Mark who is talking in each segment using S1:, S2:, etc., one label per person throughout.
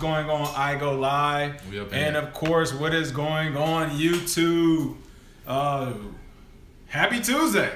S1: going on IGO Live. And of course, what is going on YouTube. Happy Tuesday.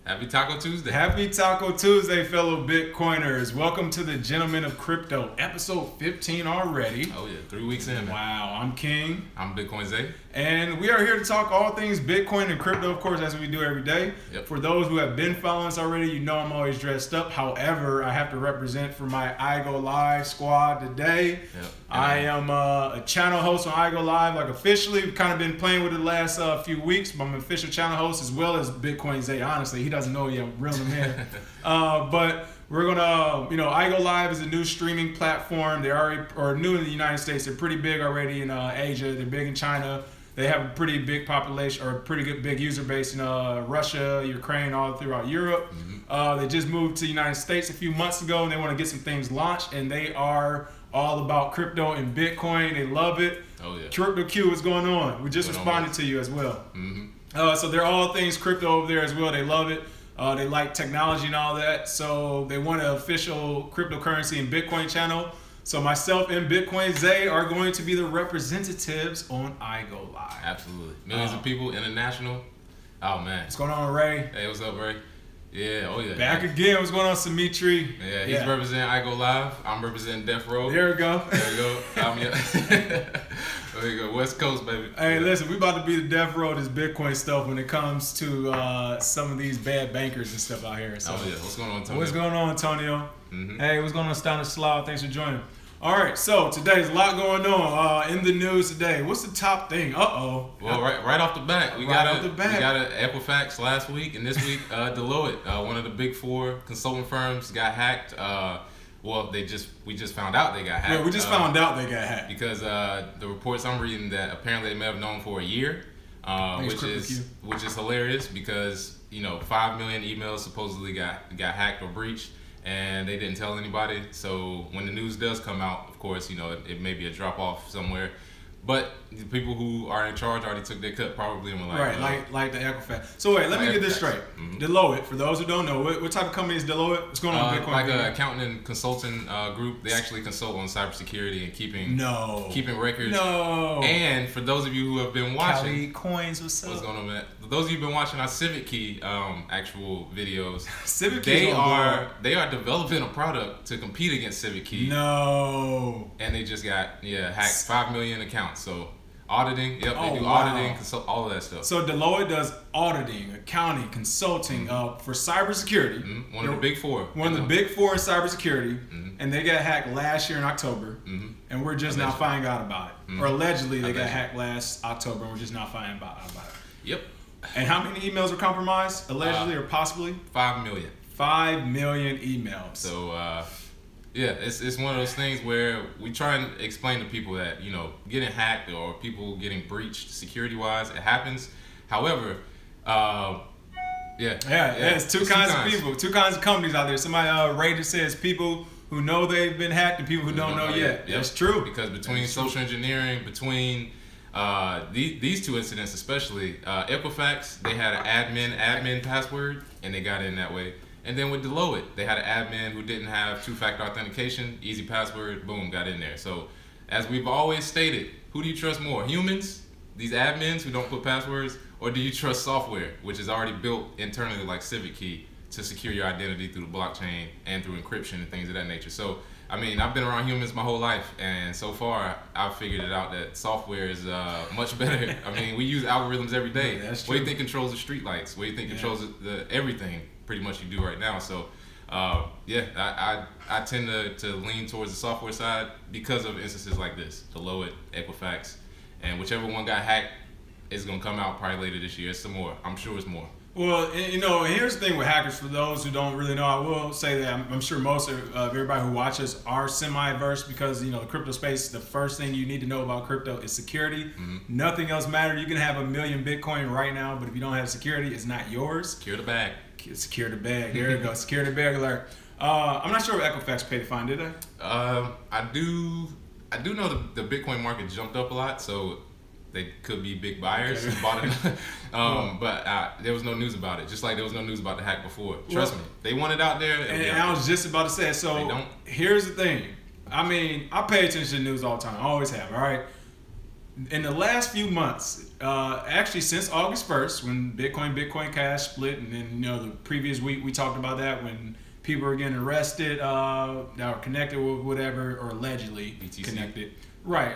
S2: Happy Taco Tuesday.
S1: Happy Taco Tuesday, fellow Bitcoiners. Welcome to the Gentlemen of Crypto, episode 15 already.
S2: Oh yeah, 3 weeks in.
S1: Wow, I'm King.
S2: I'm Bitcoin Zay.
S1: And we are here to talk all things Bitcoin and crypto, of course, as we do every day.
S2: Yep.
S1: For those who have been following us already, you know I'm always dressed up. However, I have to represent for my IGO Live squad today.
S2: Yep.
S1: I am a channel host on IGO Live, like officially. We've kind of been playing with it the last few weeks, but I'm an official channel host as well as Bitcoin Zay. Honestly, he doesn't know yet. I'm reeling him in. But we're gonna, IGO Live is a new streaming platform. They are new in the United States. They're pretty big already in Asia. They're big in China. They have a pretty big population, or a pretty good big user base in Russia, Ukraine, all throughout Europe. They just moved to the United States a few months ago, and they want to get some things launched. And they are all about crypto and Bitcoin. They love it.
S2: Oh yeah.
S1: Crypto Q, what's going on? We just responded to you as well. So they're all things crypto over there as well. They love it. They like technology and all that. So they want an official cryptocurrency and Bitcoin channel. So myself and Bitcoin Zay are going to be the representatives on IGO Live.
S2: Absolutely. Millions of people, international. Oh man.
S1: What's going on, Ray?
S2: Hey, what's up, Ray? Yeah, oh yeah.
S1: Back again. What's going on, Simitri?
S2: Yeah, he's representing IGO Live. I'm representing Death Row.
S1: There we go.
S2: There we go. There you go. West Coast, baby.
S1: Hey, listen, we about to be the Death Row of this Bitcoin stuff when it comes to some of these bad bankers and stuff out here. So,
S2: oh yeah. What's going on, Antonio?
S1: What's going on, Antonio? Hey, what's going on, Astounded Slough? Thanks for joining. All right, so today's a lot going on in the news today. What's the top thing? Well,
S2: right off the bat, we got an Equifax last week, and this week Deloitte, one of the big four consulting firms, got hacked. Well, we just found out they got hacked.
S1: Yeah, we just found out they got hacked
S2: because the reports I'm reading that apparently they may have known for a year, which is hilarious because 5 million emails supposedly got hacked or breached. And they didn't tell anybody. So when the news does come out, of course, it may be a drop off somewhere. But the people who are in charge already took their cut probably and were like,
S1: like the Equifax. So wait, let me get this straight. Deloitte, for those who don't know, what type of company is Deloitte? What's going on with Bitcoin?
S2: Like an accounting and consulting group. They actually consult on cybersecurity and keeping records. No. And for those of you who have been watching,
S1: Cali Coins, what's
S2: going on, man? For those of you who've been watching our Civic Key actual videos,
S1: Civic Key,
S2: they are developing a product to compete against Civic Key.
S1: No.
S2: And they just got hacked 5 million accounts. So auditing, they do auditing, all of that stuff.
S1: So Deloitte does auditing, accounting, consulting for cybersecurity.
S2: One of the big four.
S1: One of the big four in cybersecurity, and they got hacked last year in October, and we're just now finding out about it. Or allegedly they got hacked last October, and we're just now finding out about it.
S2: Yep.
S1: And how many emails were compromised, allegedly or possibly?
S2: 5 million.
S1: 5 million emails.
S2: So yeah, it's one of those things where we try and explain to people that getting hacked or people getting breached security wise, it happens. However,
S1: it's two kinds of people, two kinds of companies out there. Somebody rated says people who know they've been hacked and people who don't know yet.
S2: Yep.
S1: That's true.
S2: Because between social engineering, between these two incidents especially, Equifax, they had an admin password and they got in that way. And then with Deloitte, they had an admin who didn't have two-factor authentication, easy password, boom, got in there. So as we've always stated, who do you trust more? Humans, these admins who don't put passwords, or do you trust software, which is already built internally like Civic Key to secure your identity through the blockchain and through encryption and things of that nature? So, I mean, I've been around humans my whole life, and so far, I've figured it out that software is much better. I mean, we use algorithms every day.
S1: Yeah, that's true.
S2: What do you think controls the streetlights? What do you think controls everything? Pretty much you do right now. So, I tend to lean towards the software side because of instances like this, Deloitte, Equifax, and whichever one got hacked is going to come out probably later this year. It's some more. I'm sure it's more.
S1: Well, here's the thing with hackers. For those who don't really know, I will say that I'm sure most of everybody who watches are semi-versed because, the crypto space, the first thing you need to know about crypto is security. Nothing else matters. You can have 1 million Bitcoin right now, but if you don't have security, it's not yours.
S2: Secure the bag.
S1: Secure the bag. There you go. Secure the bag alert. I'm not sure if Equifax paid the fine, did they?
S2: I do know the Bitcoin market jumped up a lot, so they could be big buyers who bought it. But there was no news about it. Just like there was no news about the hack before. Trust me, they want it out there.
S1: And I was just about to say. So here's the thing: I mean, I pay attention to news all the time. I always have. All right. In the last few months, actually since August 1st, when Bitcoin Cash split, and then the previous week we talked about that when people were getting arrested that were connected with whatever or allegedly
S2: BTC.
S1: Connected. Right.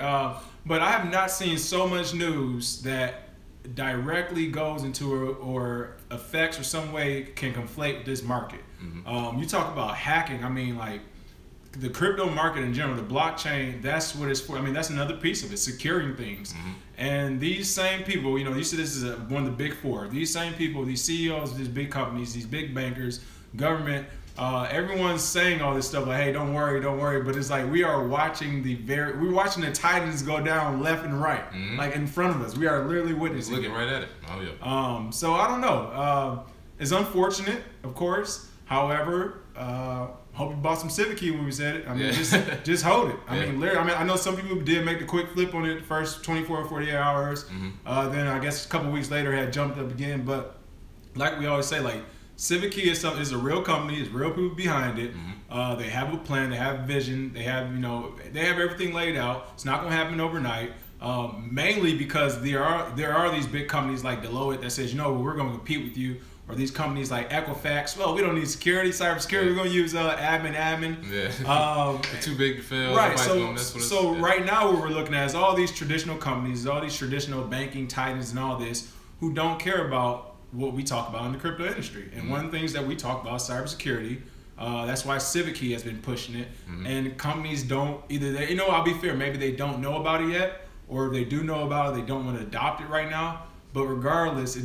S1: But I have not seen so much news that directly goes into or affects or some way can conflate with this market. Mm-hmm. You talk about hacking. I mean, like, the crypto market in general, the blockchain, that's what it's for. I mean, that's another piece of it, securing things. Mm-hmm. And these same people, you said this is one of the big four. These same people, these CEOs of these big companies, these big bankers, government, everyone's saying all this stuff like, hey, don't worry. But it's like we're watching the titans go down left and right, mm-hmm. like in front of us. We are literally witnessing.
S2: He's looking right at it. Oh yeah.
S1: So I don't know. It's unfortunate, of course. However, hope you bought some Civic key when we said it. I mean, just hold it. I mean, literally. I mean, I know some people did make the quick flip on it the first 24 or 48 hours. Mm-hmm. Then I guess a couple weeks later it had jumped up again. But like we always say, like, Civic Key is a real company. There's real people behind it. Mm-hmm. They have a plan. They have vision. They have they have everything laid out. It's not going to happen overnight. Mainly because there are these big companies like Deloitte that says, we're going to compete with you. Or these companies like Equifax, well, we don't need security, cybersecurity. We're going to use admin.
S2: Yeah. They're too big to fail.
S1: Right. So right now what we're looking at is all these traditional companies, all these traditional banking titans and all this, who don't care about what we talk about in the crypto industry. And one of the things that we talk about is cybersecurity. That's why Civic Key has been pushing it. Mm-hmm. And companies don't I'll be fair, maybe they don't know about it yet, or if they do know about it, they don't want to adopt it right now. But regardless,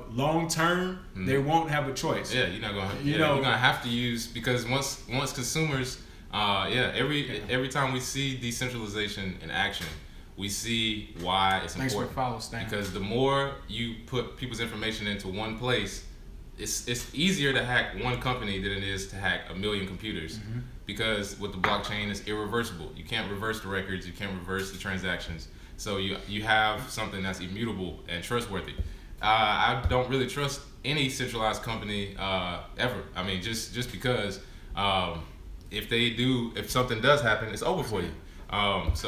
S1: long term, they won't have a choice.
S2: Yeah, you're not gonna. You're gonna have to use, because once consumers, every time we see decentralization in action, we see why it's important.
S1: Follow,
S2: because the more you put people's information into one place, it's easier to hack one company than it is to hack 1 million computers. Mm-hmm. Because with the blockchain, it's irreversible. You can't reverse the records. You can't reverse the transactions. So you have something that's immutable and trustworthy. I don't really trust any centralized company ever. I mean, just because if something does happen, it's over for you. That's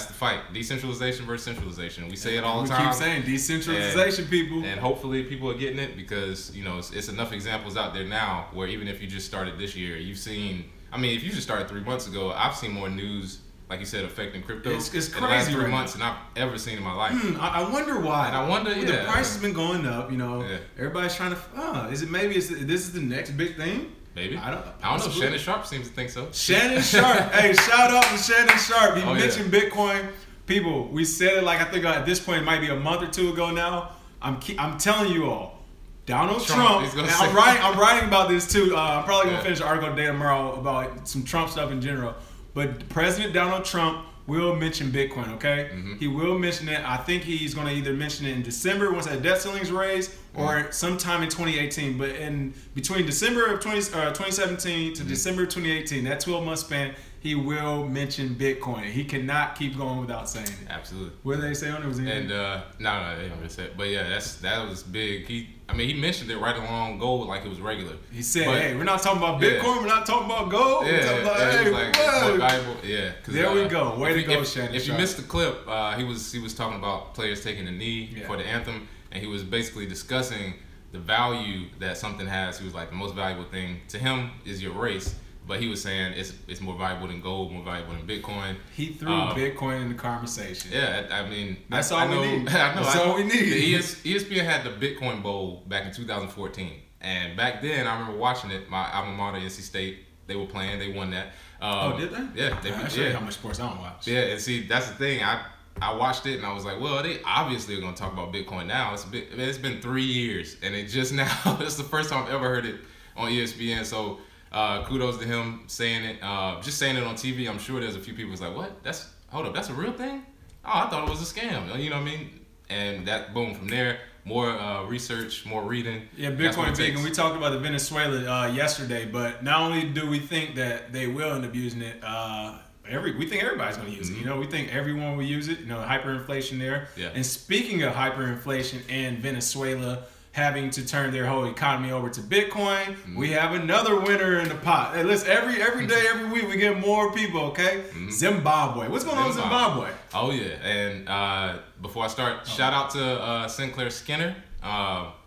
S2: the fight: decentralization versus centralization. We say it all the time.
S1: We keep saying decentralization, people.
S2: And hopefully, people are getting it, because it's enough examples out there now where even if you just started this year, you've seen. I mean, if you just started 3 months ago, I've seen more news, like you said, affecting crypto
S1: it's crazy
S2: in the last 3 months than I've ever seen in my life.
S1: I wonder why.
S2: And I wonder,
S1: the price has been going up. Everybody's trying to. Is it this is the next big thing?
S2: Maybe. I don't know. Shannon Sharp seems to think so.
S1: Shannon Sharp. Hey, shout out to Shannon Sharp. He mentioned Bitcoin. People, we said it, like, I think at this point it might be a month or two ago now. I'm telling you all, Donald Trump, and I'm writing about this too. I'm probably going to finish the article today tomorrow about some Trump stuff in general. But President Donald Trump will mention Bitcoin, okay? Mm-hmm. He will mention it. I think he's going to either mention it in December once that debt ceiling is raised, or sometime in 2018. But in between December of 2017 to December of 2018, that 12-month span, he will mention Bitcoin. He cannot keep going without saying it.
S2: Absolutely.
S1: What did they say on it?
S2: No, they didn't really say it. But yeah, that was big. He mentioned it right along gold like it was regular.
S1: He said, hey, we're not talking about Bitcoin, we're not talking about gold.
S2: Yeah,
S1: we're talking about,
S2: it's more valuable. Yeah.
S1: There we go. Way to go, Shannon.
S2: If you missed the clip, he was talking about players taking a knee for the anthem, and he was basically discussing the value that something has. He was like, the most valuable thing to him is your race. But he was saying it's more valuable than gold, more valuable than Bitcoin.
S1: He threw Bitcoin in the conversation.
S2: Yeah, I mean,
S1: that's all we need.
S2: That's all we need. ESPN had the Bitcoin Bowl back in 2014, and back then I remember watching it. My alma mater, NC State, they were playing. They won that.
S1: Did they?
S2: Yeah,
S1: That's how much sports I don't watch.
S2: Yeah, and see, that's the thing. I watched it and I was like, well, they obviously are going to talk about Bitcoin now. It's been 3 years, and it just now. It's the first time I've ever heard it on ESPN. So. Kudos to him saying it, just saying it on TV. I'm sure there's a few people who's like, what? Hold up, that's a real thing? Oh, I thought it was a scam. You know what I mean? And that, boom, from there, more research, more reading.
S1: Yeah, Bitcoin big. And we talked about the Venezuela yesterday, but not only do we think that they will end up using it, we think everybody's going to use it. We think everyone will use it. Hyperinflation there.
S2: Yeah.
S1: And speaking of hyperinflation and Venezuela, having to turn their whole economy over to Bitcoin. We have another winner in the pot. Hey, listen, every day, every week, we get more people, okay? Zimbabwe. What's going on in Zimbabwe?
S2: Oh, yeah. And before I start, shout out to Sinclair Skinner.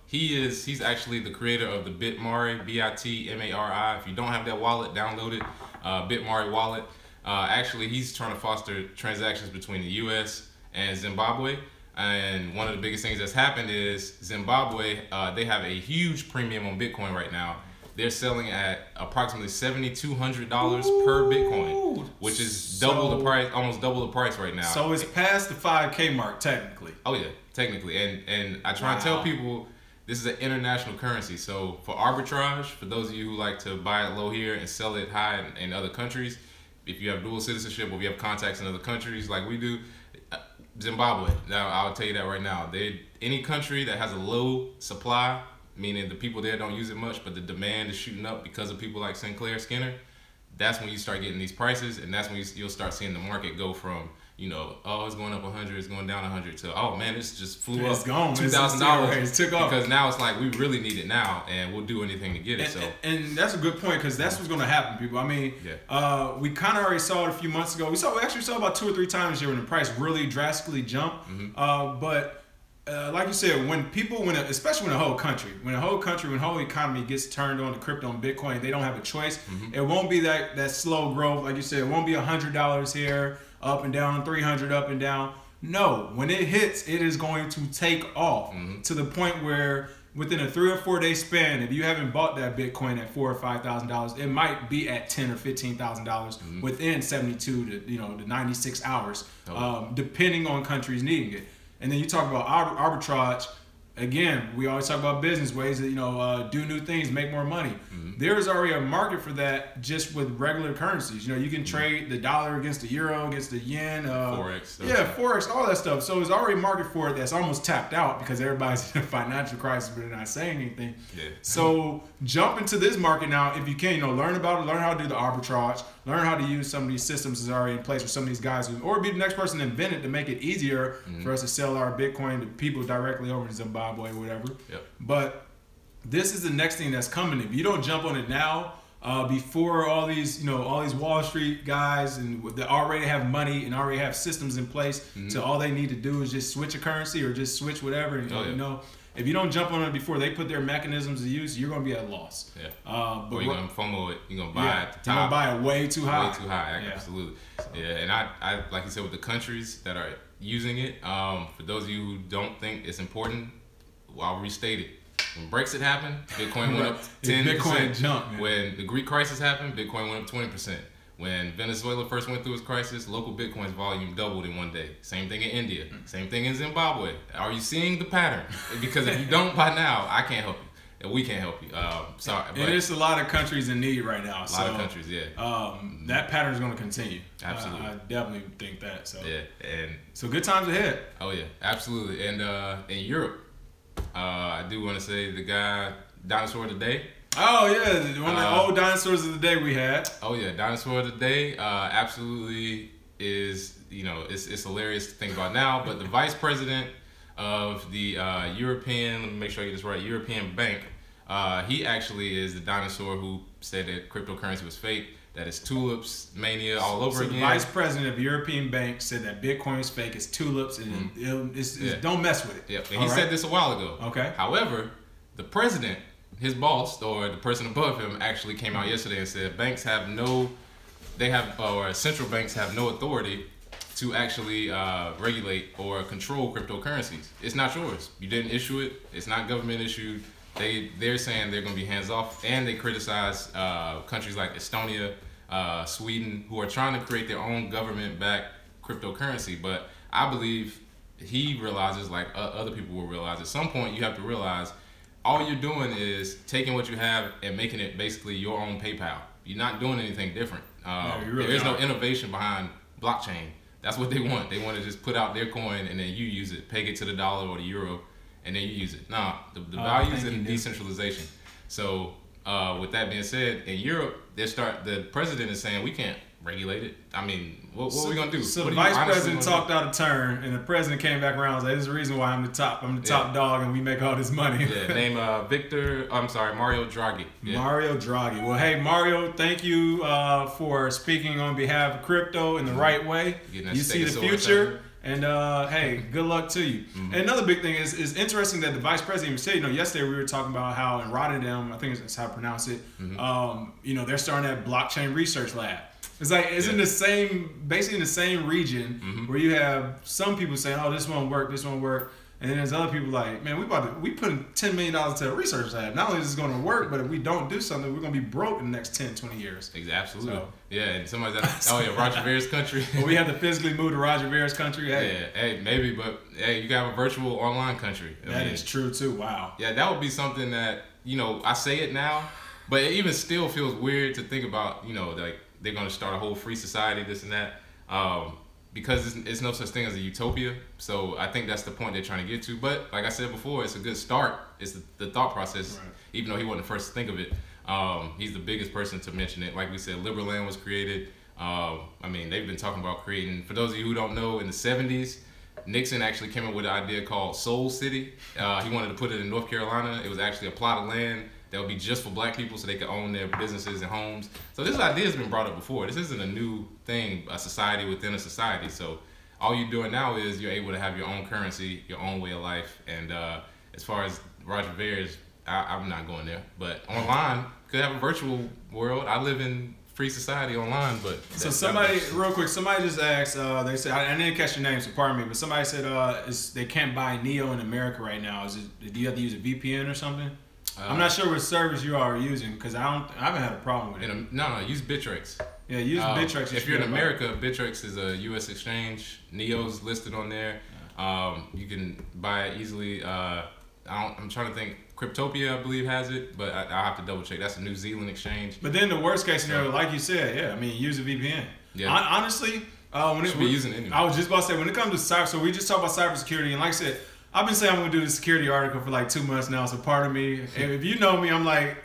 S2: He's actually the creator of the Bitmari, Bitmari. If you don't have that wallet, download it. Bitmari wallet. Actually, he's trying to foster transactions between the U.S. and Zimbabwe. And one of the biggest things that's happened is Zimbabwe, they have a huge premium on Bitcoin right now. They're selling at approximately $7,200 per Bitcoin, which is double the price, almost double the price right now.
S1: So it's past the 5K mark, technically.
S2: Oh yeah, technically. And I try and tell people this is an international currency. So for arbitrage, for those of you who like to buy it low here and sell it high in other countries, if you have dual citizenship or if you have contacts in other countries like we do, Zimbabwe, now I'll tell you that right now. Any country that has a low supply, meaning the people there don't use it much, but the demand is shooting up because of people like Sinclair Skinner, that's when you start getting these prices, and that's when you'll start seeing the market go from, oh, it's going up 100, it's going down 100, to, oh man, this just flew up $2,000.
S1: It took off.
S2: Because now it's like, we really need it now, and we'll do anything to get it.
S1: And that's a good point, because that's what's going to happen, people. I mean, we kind of already saw it a few months ago. We actually saw about 2 or 3 times here when the price really drastically jumped. But like you said, especially when the whole economy gets turned on to crypto and Bitcoin, they don't have a choice. It won't be that slow growth, like you said. It won't be $100 here, up and down, 300 up and down. No, when it hits, it is going to take off to the point where within a 3 or 4 day span, if you haven't bought that Bitcoin at $4,000 or $5,000, it might be at $10,000 or $15,000 within 72 to 96 hours, depending on countries needing it. And then you talk about arbitrage. Again, we always talk about business ways that do new things, make more money. There is already a market for that just with regular currencies. You can trade the dollar against the euro, against the yen,
S2: Forex.
S1: Forex, all that stuff. So there's already a market for it that's almost tapped out because everybody's in a financial crisis, but they're not saying anything. So jump into this market now if you can. Learn about it, learn how to do the arbitrage, learn how to use some of these systems that's already in place for some of these guys, or be the next person to invent it to make it easier for us to sell our Bitcoin to people directly over in Zimbabwe or whatever. But this is the next thing that's coming. If you don't jump on it now, before all these Wall Street guys and that already have money and already have systems in place, so all they need to do is just switch a currency or just switch whatever. And, if you don't jump on it before they put their mechanisms to use, you're going to be at a loss.
S2: But or you're going to FOMO it. You're going to buy it at the top.
S1: You're going to buy it way too high.
S2: Way too high, absolutely. So. And I like you said, with the countries that are using it, for those of you who don't think it's important, I'll restate it. When Brexit happened, Bitcoin went up 10%.
S1: Bitcoin jumped, man.
S2: When the Greek crisis happened, Bitcoin went up 20%. When Venezuela first went through its crisis, local Bitcoin's volume doubled in one day. Same thing in India. Same thing in Zimbabwe. Are you seeing the pattern? Because if you don't by now, I can't help you. And we can't help you. Sorry.
S1: And there's a lot of countries in need right now.
S2: A lot of countries,
S1: that pattern is going to continue.
S2: Absolutely.
S1: I definitely think that. So.
S2: And
S1: so good times ahead.
S2: Oh, yeah. Absolutely. And in Europe, I do want to say the guy, Dinosaur today.
S1: Oh yeah, one of the old dinosaurs of the day we had.
S2: Oh yeah, Dinosaur of the day absolutely is, it's hilarious to think about now, but the vice president of the European, let me make sure I get this right, European Bank, he actually is the dinosaur who said that cryptocurrency was fake, that it's tulips mania all over again.
S1: The vice president of European Bank said that Bitcoin is fake, it's tulips, and don't mess with it.
S2: And he said this a while ago.
S1: Okay.
S2: However, the president, his boss, or the person above him, actually came out yesterday and said central banks have no authority to actually regulate or control cryptocurrencies. It's not yours. You didn't issue it. It's not government issued. They're saying they're going to be hands off, and they criticize countries like Estonia, Sweden, who are trying to create their own government-backed cryptocurrency. But I believe he realizes, like other people will realize, at some point you have to realize all you're doing is taking what you have and making it basically your own PayPal. You're not doing anything different. There is no innovation behind blockchain. That's what they want. They want to just put out their coin and then you use it, peg it to the dollar or the euro, and then you use it. No, the value is in decentralization. So with that being said, in Europe, the president is saying we can't regulate it. I mean, what are we gonna do?
S1: So the vice president talked out of turn, and the president came back around and was like, "This is the reason why I'm the top. I'm the top dog, and we make all this money."
S2: Yeah, name Mario Draghi. Yeah.
S1: Mario Draghi. Well, hey Mario, thank you for speaking on behalf of crypto in the right way. You see the future. And hey, good luck to you. And another big thing is interesting that the vice president even said, yesterday we were talking about how in Rotterdam, I think that's how I pronounce it, they're starting that blockchain research lab. It's like it's in the same, basically in the same region where you have some people saying, "Oh, this won't work, and then there's other people like, "Man, we putting $10 million into a research lab. Not only is it going to work, but if we don't do something, we're going to be broke in the next 10, 20 years."
S2: Absolutely.
S1: So,
S2: yeah, and somebody's like, Roger Ver's country.
S1: Well, we have to physically move to Roger Ver's country.
S2: Hey. Yeah, hey, maybe, but hey, you got a virtual online country.
S1: That is true too. Wow.
S2: Yeah, that would be something that I say it now, but it even still feels weird to think about. Like they're going to start a whole free society, this and that. Because it's no such thing as a utopia. So I think that's the point they're trying to get to. But like I said before, it's a good start. It's the thought process, right. Even though he wasn't the first to think of it. He's the biggest person to mention it. Like we said, Liberland was created. They've been talking about creating, for those of you who don't know, in the 70s, Nixon actually came up with an idea called Soul City. He wanted to put it in North Carolina. It was actually a plot of land that would be just for black people so they could own their businesses and homes. So this idea has been brought up before. This isn't a new thing, a society within a society. So all you're doing now is you're able to have your own currency, your own way of life. And as far as Roger Ver's, I'm not going there. But online, could have a virtual world. I live in free society online, but...
S1: So somebody just asked, they said, I didn't catch your name, so pardon me, but somebody said they can't buy Neo in America right now. Do you have to use a VPN or something? I'm not sure what service you are using because I haven't had a problem with it.
S2: No, use Bittrex.
S1: Yeah, use Bittrex.
S2: If you're in America, Bittrex is a U.S. exchange. Neo's listed on there. You can buy it easily. I'm trying to think. Cryptopia, I believe, has it, but I'll have to double check. That's a New Zealand exchange.
S1: But then the worst case scenario, like you said, use a VPN. Yeah. Honestly,
S2: I was
S1: just about to say when it comes to cyber, so we just talked about cybersecurity, and like I said, I've been saying I'm going to do the security article for like 2 months now, so pardon me. If you know me, I'm like,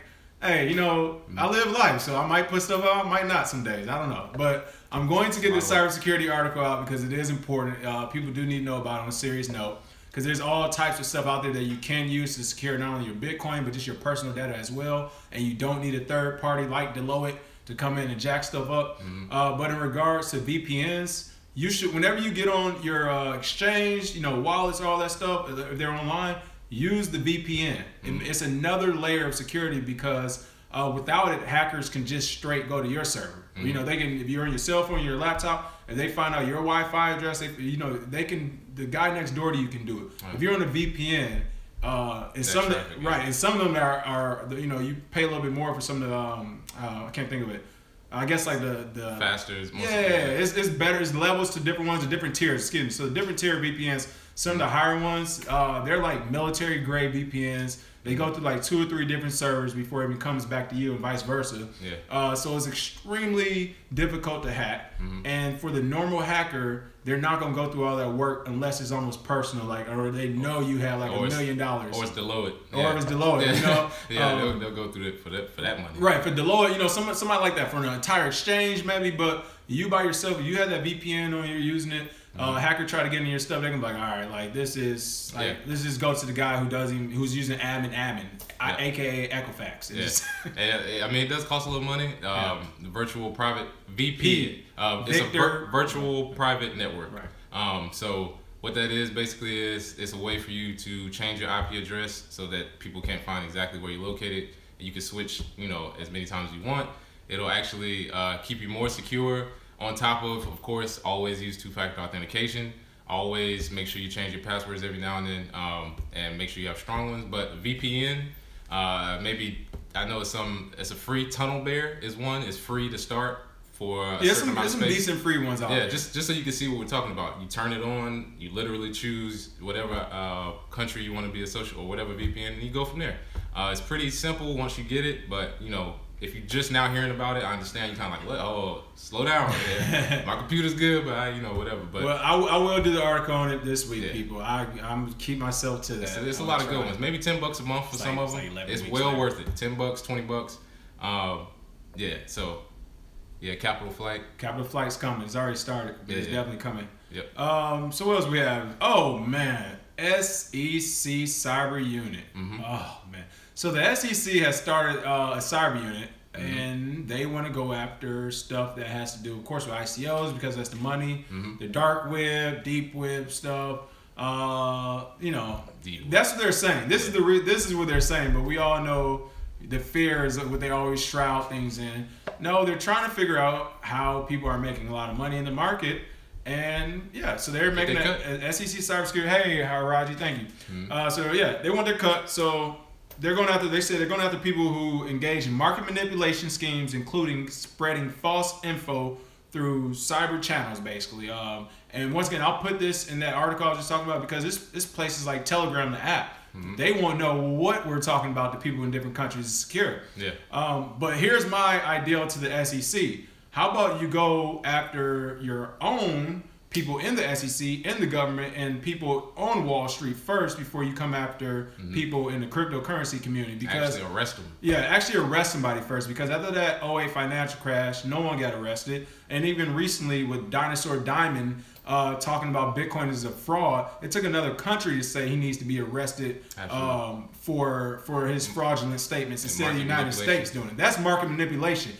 S1: hey, I live life, so I might put stuff out, I might not some days. I don't know. But I'm going to get this cybersecurity article out because it is important. People do need to know about it on a serious note because there's all types of stuff out there that you can use to secure not only your Bitcoin, but just your personal data as well. And you don't need a third party like Deloitte to come in and jack stuff up. But in regards to VPNs, you should, whenever you get on your exchange, wallets, all that stuff, if they're online, use the VPN. It's another layer of security because without it, hackers can just straight go to your server. They can, if you're on your cell phone, your laptop, and they find out your Wi-Fi address, they can. The guy next door to you can do it. Right. If you're on a VPN, and some of them are you pay a little bit more for some of the I can't think of it. I guess like the
S2: faster is most
S1: it's better. It's levels to different ones, to different tiers. Excuse me. So the different tier VPNs, some of the higher ones, they're like military grade VPNs. They go through like 2 or 3 different servers before it even comes back to you and vice versa. Yeah. So it's extremely difficult to hack. And for the normal hacker, they're not gonna go through all that work unless it's almost personal, or they know you have like $1 million. Or
S2: it's Deloitte.
S1: Or if it's Deloitte,
S2: they'll go through it for that money.
S1: Right, for Deloitte, somebody like that for an entire exchange maybe, but you by yourself, if you have that VPN on, you're using it. Hacker try to get into your stuff, they can be like, all right, like this is goes to the guy who's using admin, aka Equifax.
S2: It does cost a little money. The virtual private VP, it's a virtual private network. Right. So what that is basically is it's a way for you to change your IP address so that people can't find exactly where you're located. And you can switch, as many times as you want. It'll actually keep you more secure. On top of course, always use 2-factor authentication. Always make sure you change your passwords every now and then, and make sure you have strong ones. But VPN, maybe I know it's a free. Tunnel Bear is one. It's free to start for a certain amount of space.
S1: There's some decent free ones out there.
S2: Yeah, just so you can see what we're talking about. You turn it on. You literally choose whatever country you want to be associated or whatever VPN, and you go from there. It's pretty simple once you get it, but if you're just now hearing about it, I understand you're kind of like, what? Oh, slow down. Yeah. My computer's good, but whatever. But
S1: I will do the article on it this week, people. I'm keep myself to that.
S2: It's a lot of good ones. Maybe $10 a month for some of them. It's well worth it. $10, $20. So Yeah, capital flight.
S1: Capital flight's coming. It's already started. But it's definitely coming.
S2: Yep.
S1: So what else we have? Oh man, SEC Cyber Unit. Oh man. So the SEC has started a cyber unit, and they want to go after stuff that has to do, of course, with ICOs because that's the money, the dark web, deep web stuff. You know, that's what they're saying. This is what they're saying. But we all know the fears of what they always shroud things in. No, they're trying to figure out how people are making a lot of money in the market. And yeah, so they're making a SEC Cybersecurity. Hey, Raji, thank you. So yeah, they want their cut. So they're going after. They say they're going after people who engage in market manipulation schemes, including spreading false info through cyber channels, basically. And once again, I'll put this in that article I was just talking about because this places like Telegram, the app. They won't know what we're talking about to people in different countries is secure. Yeah. But here's my ideal to the SEC. How about you go after your own people in the SEC, in the government, and people on Wall Street first before you come after people in the cryptocurrency community? Because
S2: actually arrest them.
S1: Yeah, actually arrest somebody first. Because after that 08 financial crash, no one got arrested. And even recently with Dinosaur Diamond talking about Bitcoin as a fraud, it took another country to say he needs to be arrested for his fraudulent statements instead of the United States doing it. That's market manipulation.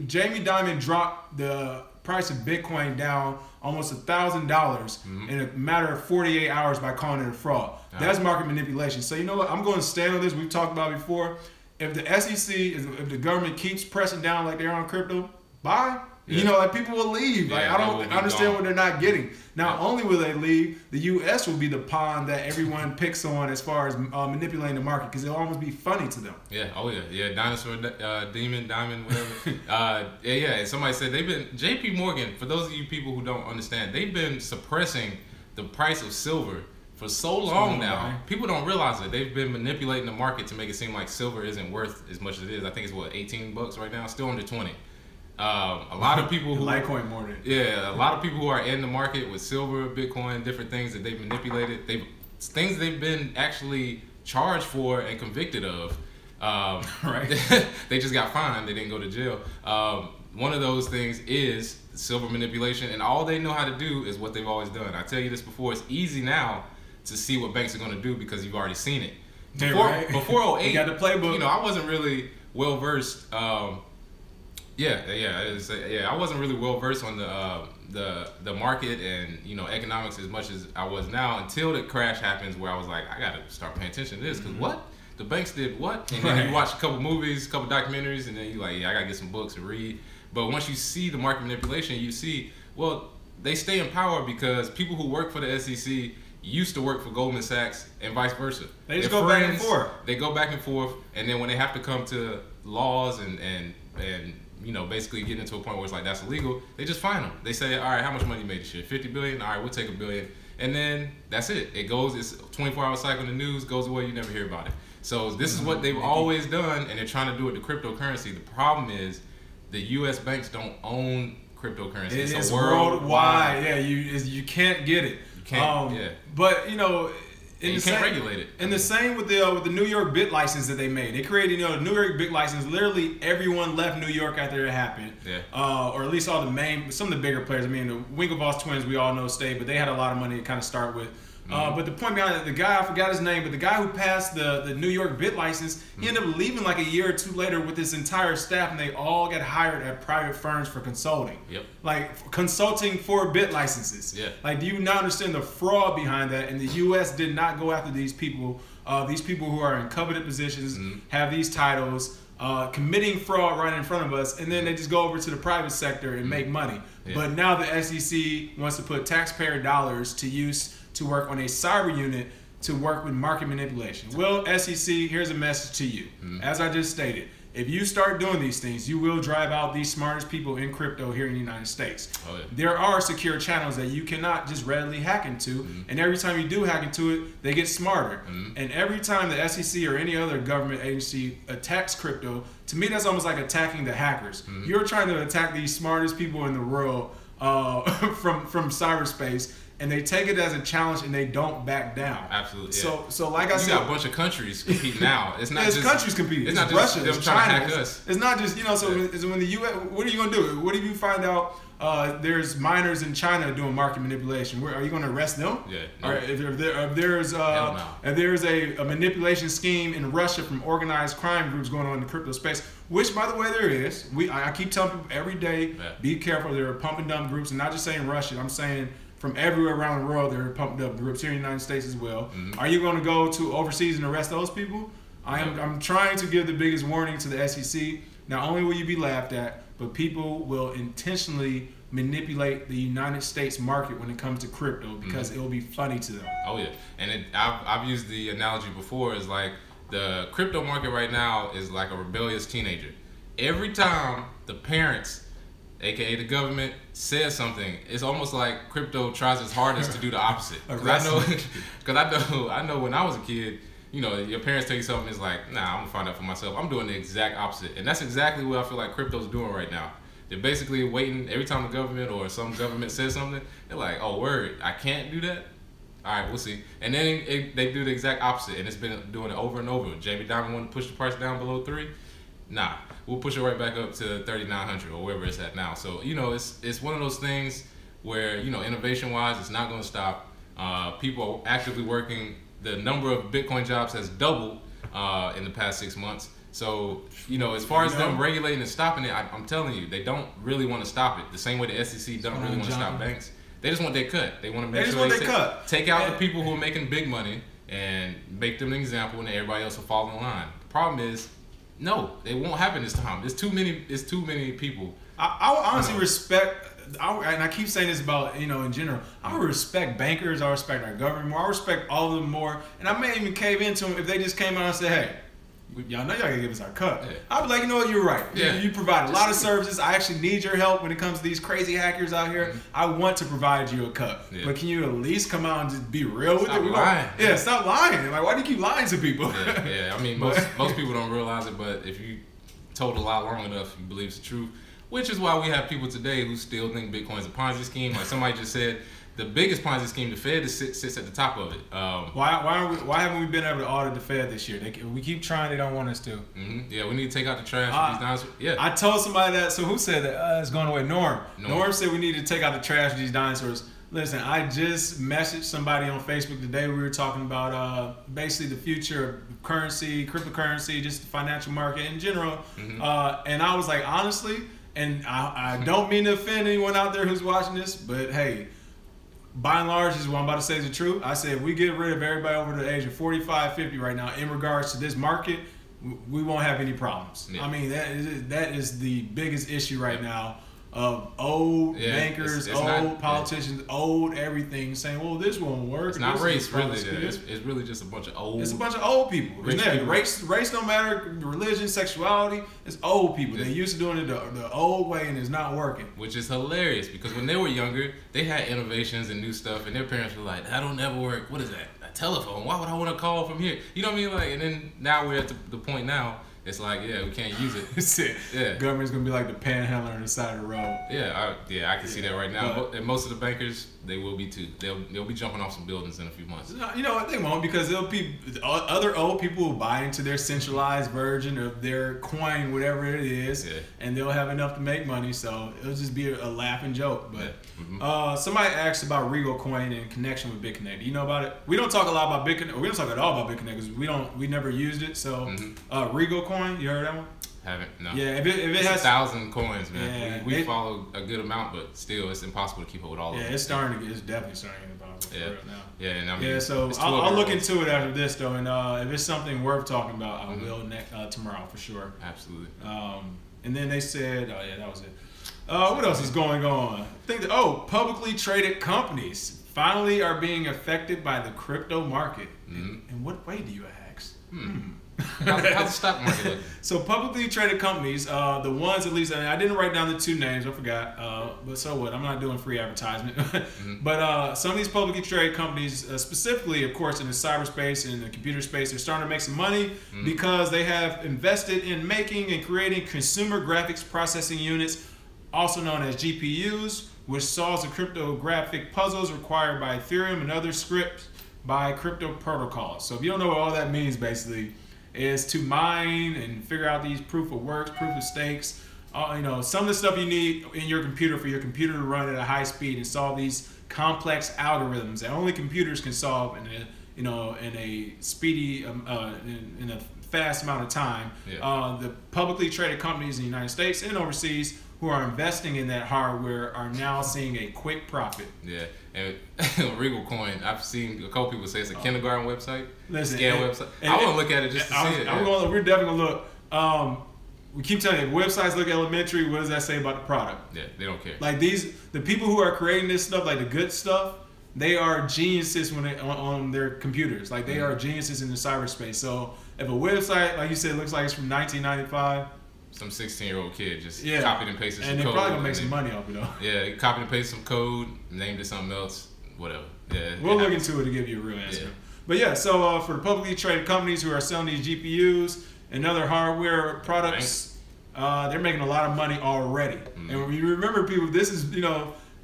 S1: Jamie Dimon dropped the price of Bitcoin down almost $1,000 in a matter of 48 hours by calling it a fraud. That's market manipulation. So you know what? I'm going to stand on this. We've talked about it before. If the SEC, if the government keeps pressing down like they're on crypto, bye. Yeah. You know, like people will leave. Like I don't understand what they're not getting. Not only will they leave, the U.S. will be the pawn that everyone picks on as far as manipulating the market because it'll almost be funny to them.
S2: Yeah. Oh yeah. Yeah. Dinosaur, Diamond, whatever. Yeah. And somebody said they've been J.P. Morgan. For those of you people who don't understand, they've been suppressing the price of silver for so long now. Right? People don't realize it. They've been manipulating the market to make it seem like silver isn't worth as much as it is. I think it's what, $18 right now, still under 20. A lot of people who
S1: Litecoin more than
S2: a lot of people who are in the market with silver, Bitcoin, different things that they've manipulated, things they've been actually charged for and convicted of. Right? They just got fined. They didn't go to jail. One of those things is silver manipulation, and all they know how to do is what they've always done. I tell you this before. It's easy now to see what banks are going to do because you've already seen it. Before 08,
S1: you got the playbook.
S2: You know, I wasn't really well versed. I wasn't really well versed on the market and, you know, economics as much as I was now until the crash happens, where I was like, I gotta start paying attention to this because what the banks did what, and then you watch a couple movies, a couple documentaries, and then you like, yeah, I gotta get some books and read. But once you see the market manipulation, you see, well, they stay in power because people who work for the SEC used to work for Goldman Sachs and vice versa.
S1: They just go back and forth.
S2: They go back and forth, and then when they have to come to laws and you know, basically getting into a point where it's like that's illegal, they just fine them. They say, all right, how much money you made this year? 50 billion? All right, we'll take $1 billion. And then that's it. It goes, it's a 24-hour cycle in the news, goes away, you never hear about it. So this is what they've always done, and they're trying to do it to cryptocurrency. The problem is the U.S. banks don't own cryptocurrency.
S1: It is worldwide. Yeah, you can't get it.
S2: You can't,
S1: But, you know,
S2: you can't regulate it.
S1: And the same with the New York Bit license that they made. They created, you know, the New York Bit license. Literally everyone left New York after it happened. Yeah. Or at least all some of the bigger players. I mean, the Winklevoss twins, we all know, stayed, but they had a lot of money to kind of start with. But the point behind it, the guy, I forgot his name, but the guy who passed the New York Bit license, he ended up leaving like a year or two later with his entire staff, and they all got hired at private firms for consulting.
S2: Yep.
S1: Like consulting for bit licenses.
S2: Yeah.
S1: Like, do you not understand the fraud behind that? And the U.S. did not go after these people who are in coveted positions, have these titles, committing fraud right in front of us, and then they just go over to the private sector and make money. Yeah. But now the SEC wants to put taxpayer dollars to use to work on a cyber unit to work with market manipulation. Well, SEC, here's a message to you. As I just stated, if you start doing these things, you will drive out the smartest people in crypto here in the United States. Oh, yeah. There are secure channels that you cannot just readily hack into, and every time you do hack into it, they get smarter. And every time the SEC or any other government agency attacks crypto, to me that's almost like attacking the hackers. You're trying to attack the smartest people in the world from cyberspace, and they take it as a challenge and they don't back down.
S2: Absolutely. Yeah.
S1: So like I said,
S2: you got a bunch of countries competing now. It's not
S1: it's
S2: just
S1: countries competing.
S2: It's not
S1: Russia,
S2: just them
S1: it's
S2: trying
S1: China.
S2: to hack us.
S1: It's not just So when the U.S. What are you gonna do? What if you find out there's miners in China doing market manipulation? Are you gonna arrest them?
S2: Yeah.
S1: No. Or if there's a manipulation scheme in Russia from organized crime groups going on in the crypto space, which by the way there is. I keep telling people every day, be careful. There are pump and dump groups, and not just saying Russia. I'm saying from everywhere around the world, there are pumped up groups here in the United States as well. Mm-hmm. Are you going to go to overseas and arrest those people? I'm trying to give the biggest warning to the SEC. Not only will you be laughed at, but people will intentionally manipulate the United States market when it comes to crypto because it will be funny to them.
S2: Oh yeah, and I've used the analogy before is like the crypto market right now is like a rebellious teenager. Every time the parents, aka the government, says something, it's almost like crypto tries its hardest to do the opposite. Because I know when I was a kid, you know, your parents tell you something, it's like, nah, I'm gonna find out for myself. I'm doing the exact opposite, and that's exactly what I feel like crypto's doing right now. They're basically waiting every time the government or some government says something. They're like, oh word, I can't do that. All right, we'll see. And then they do the exact opposite, and it's been doing it over and over. Jamie Dimon wanted to push the price down below 3. Nah, we'll push it right back up to 3,900 or wherever it's at now. So, you know, it's one of those things where, you know, innovation-wise, it's not going to stop. People are actively working. The number of Bitcoin jobs has doubled in the past 6 months. So, you know, as far as them regulating and stopping it, I'm telling you, they don't really want to stop it. The same way the SEC don't really want to stop banks. They just want their cut. They want to make sure they take out the people who are making big money and make them an example, and everybody else will fall in line. The problem is, no, it won't happen this time. It's too many people.
S1: I honestly respect, and I keep saying this about, you know, in general, I respect bankers, I respect our government more, I respect all of them more, and I may even cave into them if they just came out and said, hey, y'all know y'all gotta give us our cut. Yeah. I'd be like, you know what, you're right. Yeah. You provide a lot of services. I actually need your help when it comes to these crazy hackers out here. Mm-hmm. I want to provide you a cut. Yeah. But can you at least come out and just be real with it?
S2: Stop lying.
S1: Yeah, stop lying. Like, why do you keep lying to people?
S2: Yeah. I mean, most people don't realize it, but if you told a lie long enough, you believe it's the truth. Which is why we have people today who still think Bitcoin's a Ponzi scheme. Like somebody just said, the biggest Ponzi scheme, the Fed sits at the top of it.
S1: Why haven't we been able to audit the Fed this year? We keep trying, they don't want us to.
S2: Mm-hmm. Yeah, we need to take out the trash with these dinosaurs. Yeah.
S1: I told somebody that, so who said that? It's going away. Norm said we need to take out the trash with these dinosaurs. Listen, I just messaged somebody on Facebook today. We were talking about basically the future of currency, cryptocurrency, just the financial market in general. Mm-hmm. And I was like, honestly, and I don't mean to offend anyone out there who's watching this, but hey, by and large, this is what I'm about to say is the truth. I said if we get rid of everybody over the age of 45, 50 right now in regards to this market, we won't have any problems. Yeah. I mean, that is the biggest issue right now of old bankers, old politicians, old everything saying, well, this won't work.
S2: It's not race, really. It's really just a bunch of old.
S1: It's a bunch of old people. Race don't matter. Religion, sexuality. It's old people. They're used to doing it the old way, and it's not working.
S2: Which is hilarious because when they were younger, they had innovations and new stuff, and their parents were like, "That'll never work. What is that? A telephone? Why would I want to call from here?" You know what I mean? Like, and then now we're at the point now. It's like, yeah, we can't use it.
S1: Yeah, government's gonna be like the panhandler on the side of the road.
S2: Yeah, I can see that right now. And most of the bankers, they will be too. They'll be jumping off some buildings in a few months.
S1: You know what? They won't, because there'll be other old people will buy into their centralized version of their coin, whatever it is, and they'll have enough to make money. So it'll just be a laughing joke. But somebody asked about Regal Coin in connection with BitConnect. Do you know about it? We don't talk a lot about BitConnect. We don't talk at all about BitConnect because we never used it. So Regal Coin. You heard that one?
S2: Haven't, no.
S1: Yeah, if it
S2: has 1,000 coins,
S1: man.
S2: Yeah, we follow a good amount, but still, it's impossible to keep up with all of them.
S1: Yeah, it's definitely starting to get impossible for real now.
S2: Yeah, and I mean,
S1: so I'll look into it after this though, and if it's something worth talking about, I will tomorrow for sure.
S2: Absolutely.
S1: And then they said, oh yeah, that was it. What else is going on? I think that publicly traded companies finally are being affected by the crypto market. In what way do you ask?
S2: How's the stock market looking?
S1: So publicly traded companies, the ones at least, and I didn't write down the 2 names, I forgot, but so what, I'm not doing free advertisement. But some of these publicly traded companies, specifically, of course, in the cyberspace and the computer space, they're starting to make some money because they have invested in making and creating consumer graphics processing units, also known as GPUs, which solves the cryptographic puzzles required by Ethereum and other scripts by crypto protocols. So if you don't know what all that means, basically, is to mine and figure out these proof of works, proof of stakes, some of the stuff you need in your computer for your computer to run at a high speed and solve these complex algorithms that only computers can solve in a speedy, in a fast amount of time. Yeah. The publicly traded companies in the United States and overseas who are investing in that hardware are now seeing a quick profit.
S2: Yeah, and Regal Coin, I've seen a couple people say it's a kindergarten website, scam website. I want to look at it just to see it.
S1: We're definitely going to look. We keep telling you, websites look elementary. What does that say about the product?
S2: Yeah, they don't care.
S1: Like the people who are creating this stuff, like the good stuff, they are geniuses when they on their computers. Like they are geniuses in the cyberspace. So if a website, like you said, looks like it's from 1995,
S2: some 16-year-old kid just copied and pasted some code.
S1: And they're probably gonna make some money off it though.
S2: Yeah, copied and pasted some code, named it something else, whatever. Yeah,
S1: we'll look into it to give you a real answer. Yeah. But yeah, so for the publicly traded companies who are selling these GPUs and other hardware products, they're making a lot of money already. Mm-hmm. And when you remember, people, this is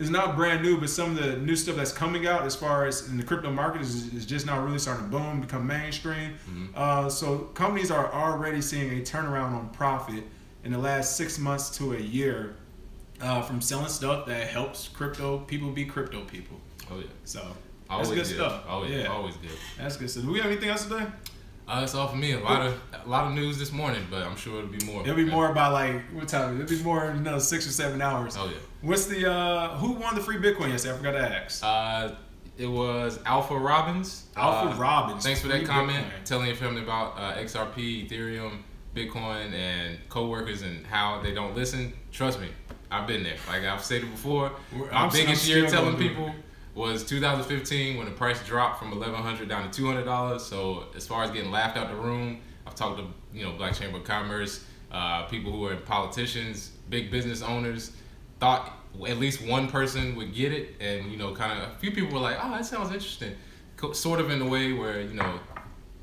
S1: is not brand new, but some of the new stuff that's coming out as far as in the crypto market is just now really starting to boom, become mainstream. Mm-hmm. So companies are already seeing a turnaround on profit in the last 6 months to a year from selling stuff that helps crypto people be crypto people.
S2: Oh yeah.
S1: So
S2: always
S1: that's good stuff.
S2: Oh yeah, always good.
S1: That's good stuff. Do we have anything else today?
S2: That's all for me. A lot of news this morning, but I'm sure it'll be more.
S1: It'll be more by like what time? It'll be more in another 6 or 7 hours.
S2: Oh yeah.
S1: What's the who won the free Bitcoin yesterday? I forgot to ask.
S2: It was Alpha Robbins.
S1: Robbins.
S2: Thanks for that comment. Telling your family about XRP, Ethereum, Bitcoin, and coworkers and how they don't listen. Trust me, I've been there. Like I've stated before, my biggest year telling people was 2015 when the price dropped from $1,100 down to $200. So as far as getting laughed out the room, I've talked to Black Chamber of Commerce, people who are politicians, big business owners. Thought at least one person would get it, and kind of a few people were like, "Oh, that sounds interesting," sort of in the way where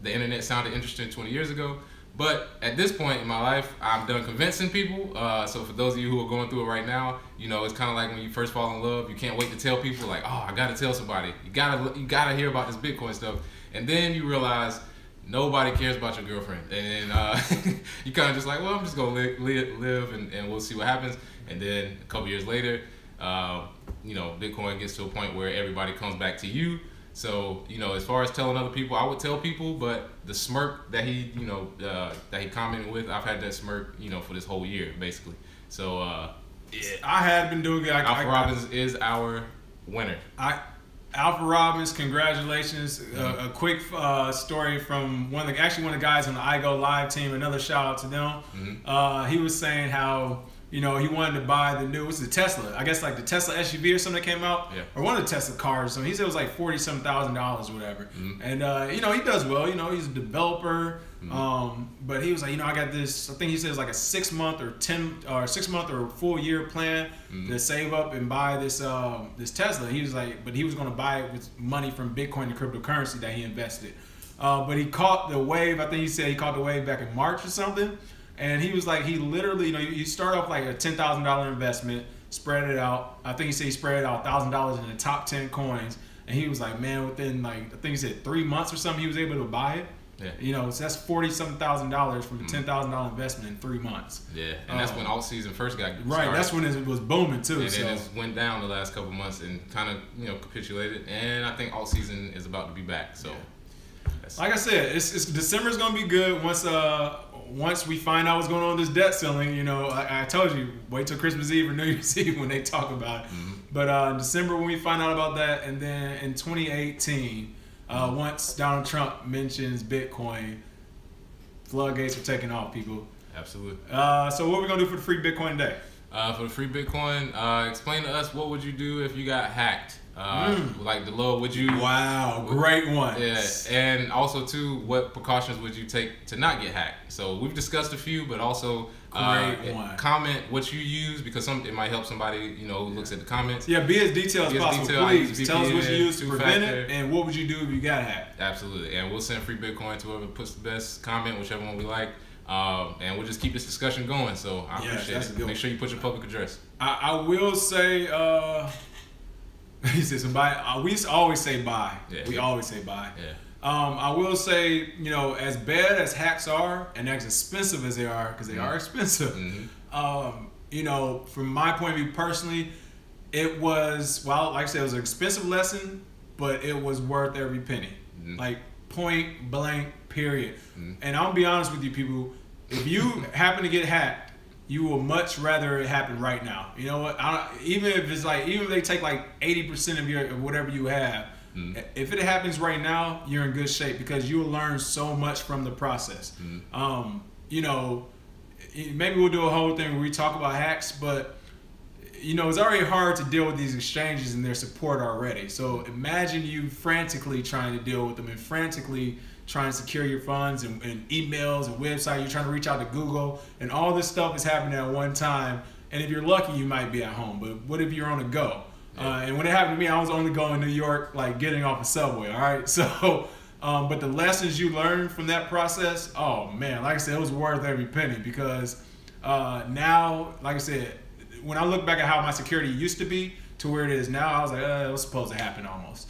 S2: the internet sounded interesting 20 years ago. But at this point in my life, I'm done convincing people. So for those of you who are going through it right now, it's kind of like when you first fall in love. You can't wait to tell people, like, "Oh, I gotta tell somebody. You gotta hear about this Bitcoin stuff," and then you realize nobody cares about your girlfriend, and then you kind of just like, "Well, I'm just gonna live, and we'll see what happens." And then a couple years later, Bitcoin gets to a point where everybody comes back to you. So, as far as telling other people, I would tell people, but the smirk that he commented with, I've had that smirk, for this whole year, basically. So,
S1: I had been doing it.
S2: Alpha Robbins is our winner.
S1: Alpha Robbins, congratulations. A quick story from one of the guys on the IGO Live team, another shout out to them. Mm-hmm. He was saying how, he wanted to buy the Tesla. I guess like the Tesla SUV or something that came out, or one of the Tesla cars. So he said it was like $40,000 or whatever. Mm-hmm. And he does well. He's a developer. Mm-hmm. But he was like, I got this. I think he said it's like a 6 month or full year plan to save up and buy this Tesla. He was like, but he was going to buy it with money from Bitcoin and cryptocurrency that he invested. But he caught the wave. I think he said he caught the wave back in March or something. And he was like, he literally, you start off like a $10,000 investment, spread it out. I think he said he spread out $1,000 in the top 10 coins. And he was like, man, within I think he said 3 months or something, he was able to buy it. Yeah. So that's $40,000 from a $10,000 investment in 3 months.
S2: Yeah, and that's when alt season first got started.
S1: Right, that's when it was booming too.
S2: And then it went down the last couple months and kind of capitulated. And I think alt season is about to be back. So,
S1: like I said, it's December's gonna be good once we find out what's going on with this debt ceiling. I told you, wait till Christmas Eve or New Year's Eve when they talk about it. Mm-hmm. But in December when we find out about that, and then in 2018, once Donald Trump mentions Bitcoin, floodgates are taking off, people.
S2: Absolutely.
S1: So what are we gonna do for the free Bitcoin today?
S2: For the free Bitcoin, explain to us what would you do if you got hacked. Like Deloitte, would you?
S1: Wow, great one.
S2: Yeah, and also too, what precautions would you take to not get hacked? So we've discussed a few, but also comment what you use, because it might help somebody who looks at the comments.
S1: Yeah, be as detailed as possible. Please tell us what you use to prevent it, and what would you do if you got hacked?
S2: Absolutely, and we'll send free Bitcoin to whoever puts the best comment, whichever one we like. And we'll just keep this discussion going. So I appreciate it. Make sure you put your public address.
S1: I will say, he said somebody. We always say bye. Yeah. We always say bye.
S2: Yeah.
S1: I will say, you know, as bad as hacks are and as expensive as they are, because they are expensive. You know, from my point of view personally, it was, well, like I said, it was an expensive lesson, but it was worth every penny. Like point blank, period. And I'll be honest with you, people. If you happen to get hacked, you will much rather it happen right now. You know what? Even if it's like, even if they take like 80% of whatever you have, if it happens right now, you're in good shape because you will learn so much from the process. You know, maybe we'll do a whole thing where we talk about hacks, but you know, it's already hard to deal with these exchanges and their support already. So imagine you frantically trying to deal with them and frantically trying to secure your funds and emails and website. You're trying to reach out to Google and all this stuff is happening at one time. And if you're lucky, you might be at home. But what if you're on the go? And when it happened to me, I was only going to New York, like getting off a subway. All right. So, but the lessons you learned from that process, oh man, like I said, it was worth every penny because now, like I said, when I look back at how my security used to be to where it is now, I was like, it was supposed to happen almost.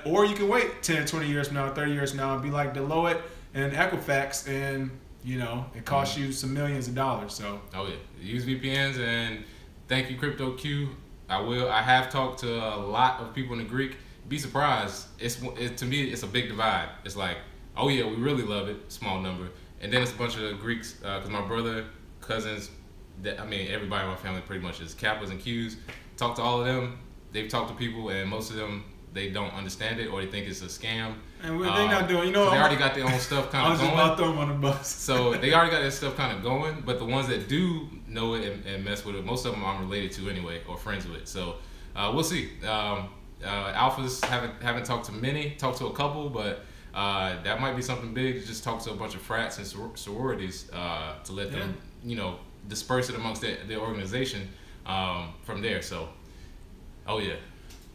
S1: Or you can wait 10, 20 years from now, 30 years from now and be like Deloitte and Equifax and, you know, it costs you some millions of dollars. So.
S2: Oh yeah, use VPNs and thank you, Crypto Q. I have talked to a lot of people in the Greek. Be surprised. To me, it's a big divide. It's like, oh yeah, we really love it, small number. And then it's a bunch of Greeks, because my brother, cousins, everybody in my family pretty much is Kappas and Qs. Talk to all of them. They've talked to people, and most of them, they don't understand it or they think it's a scam.
S1: And they're not doing, you know,
S2: they already got their own stuff kind of going.
S1: I was just about to throw them on the bus.
S2: So they already got their stuff kind of going, but the ones that do know it and mess with it, most of them I'm related to anyway or friends with. So we'll see. Alphas haven't talked to many, talked to a couple, but that might be something big. Just talk to a bunch of frats and sororities to let them, you know, disperse it amongst their organization from there. So, oh yeah.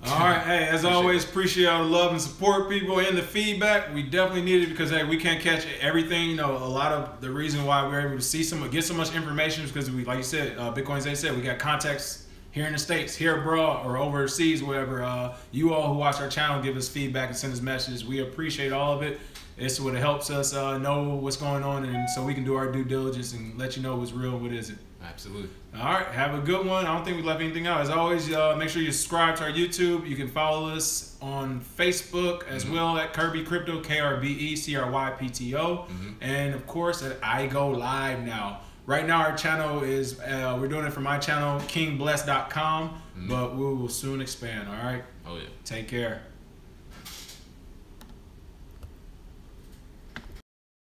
S1: All right, hey, as always, appreciate all the love and support, people, and the feedback. We definitely need it because, hey, we can't catch everything. You know, a lot of the reason why we're able to get so much information is because we, like you said, Bitcoin Zay said, we got contacts here in the States, here abroad, or overseas, wherever. You all who watch our channel give us feedback and send us messages. We appreciate all of it. It's what helps us know what's going on, and so we can do our due diligence and let you know what's real and what isn't.
S2: Absolutely.
S1: All right, have a good one. I don't think we left anything out. As always, make sure you subscribe to our YouTube. You can follow us on Facebook as well at Kirby Crypto, KRBE, and of course at I Go Live now. Right now our channel is, we're doing it from my channel, kingbless.com, but we will soon expand, all right?
S2: Oh yeah.
S1: Take care.